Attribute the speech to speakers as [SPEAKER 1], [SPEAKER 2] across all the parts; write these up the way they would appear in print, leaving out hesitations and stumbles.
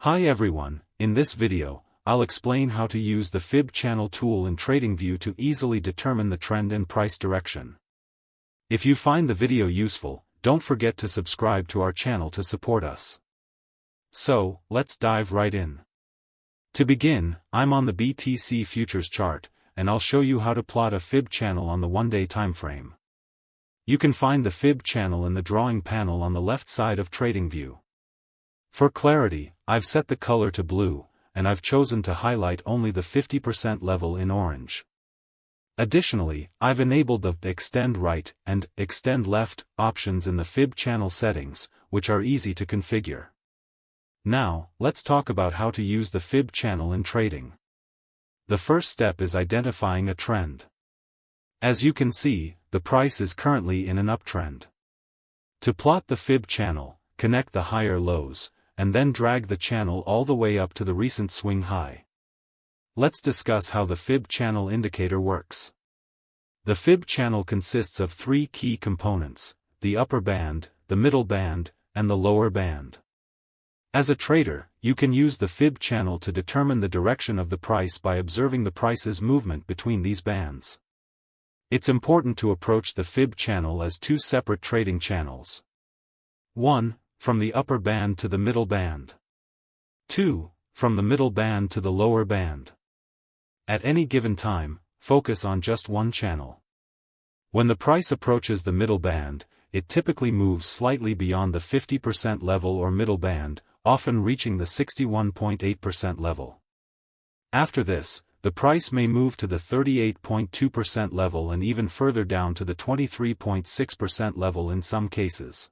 [SPEAKER 1] Hi everyone, in this video, I'll explain how to use the Fib Channel tool in TradingView to easily determine the trend and price direction. If you find the video useful, don't forget to subscribe to our channel to support us. So, let's dive right in. To begin, I'm on the BTC futures chart, and I'll show you how to plot a Fib channel on the one-day time frame. You can find the Fib channel in the drawing panel on the left side of TradingView. For clarity, I've set the color to blue, and I've chosen to highlight only the 50% level in orange. Additionally, I've enabled the Extend Right and Extend Left options in the Fib channel settings, which are easy to configure. Now, let's talk about how to use the Fib channel in trading. The first step is identifying a trend. As you can see, the price is currently in an uptrend. To plot the Fib channel, connect the higher lows, and then drag the channel all the way up to the recent swing high. Let's discuss how the Fib Channel Indicator works. The Fib channel consists of three key components: the upper band, the middle band, and the lower band. As a trader, you can use the Fib channel to determine the direction of the price by observing the price's movement between these bands. It's important to approach the Fib channel as two separate trading channels. 1. From the upper band to the middle band. 2. From the middle band to the lower band. At any given time, focus on just one channel. When the price approaches the middle band, it typically moves slightly beyond the 50% level or middle band, often reaching the 61.8% level. After this, the price may move to the 38.2% level and even further down to the 23.6% level in some cases.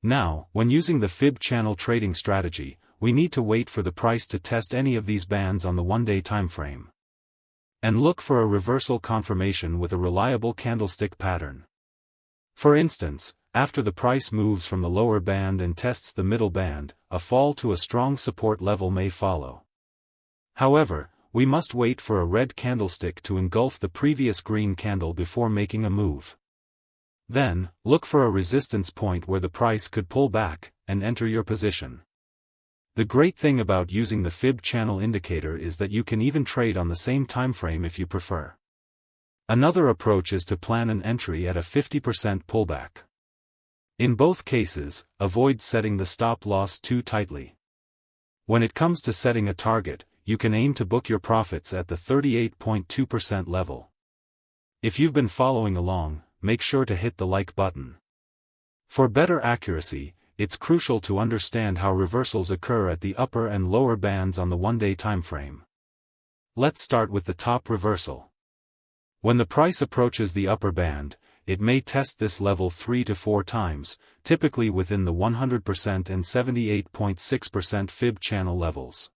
[SPEAKER 1] Now, when using the Fib channel trading strategy, we need to wait for the price to test any of these bands on the one-day time frame. And look for a reversal confirmation with a reliable candlestick pattern. For instance, after the price moves from the lower band and tests the middle band, a fall to a strong support level may follow. However, we must wait for a red candlestick to engulf the previous green candle before making a move. Then, look for a resistance point where the price could pull back, and enter your position. The great thing about using the Fib channel indicator is that you can even trade on the same time frame if you prefer. Another approach is to plan an entry at a 50% pullback. In both cases, avoid setting the stop loss too tightly. When it comes to setting a target, you can aim to book your profits at the 38.2% level. If you've been following along, make sure to hit the like button. For better accuracy, it's crucial to understand how reversals occur at the upper and lower bands on the one-day time frame. Let's start with the top reversal. When the price approaches the upper band, it may test this level 3 to 4 times, typically within the 100% and 78.6% Fib channel levels.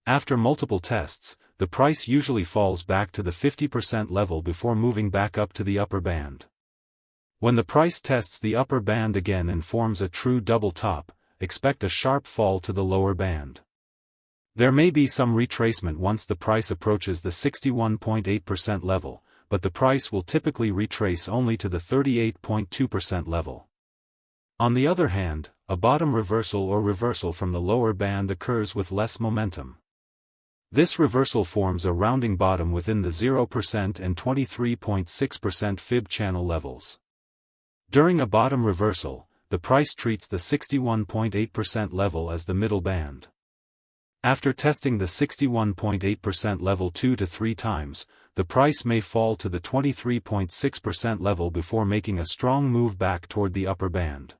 [SPEAKER 1] After multiple tests, the price usually falls back to the 50% level before moving back up to the upper band. When the price tests the upper band again and forms a true double top, expect a sharp fall to the lower band. There may be some retracement once the price approaches the 61.8% level, but the price will typically retrace only to the 38.2% level. On the other hand, a bottom reversal or reversal from the lower band occurs with less momentum. This reversal forms a rounding bottom within the 0% and 23.6% Fib channel levels. During a bottom reversal, the price treats the 61.8% level as the middle band. After testing the 61.8% level 2 to 3 times, the price may fall to the 23.6% level before making a strong move back toward the upper band.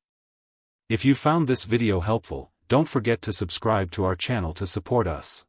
[SPEAKER 1] If you found this video helpful, don't forget to subscribe to our channel to support us.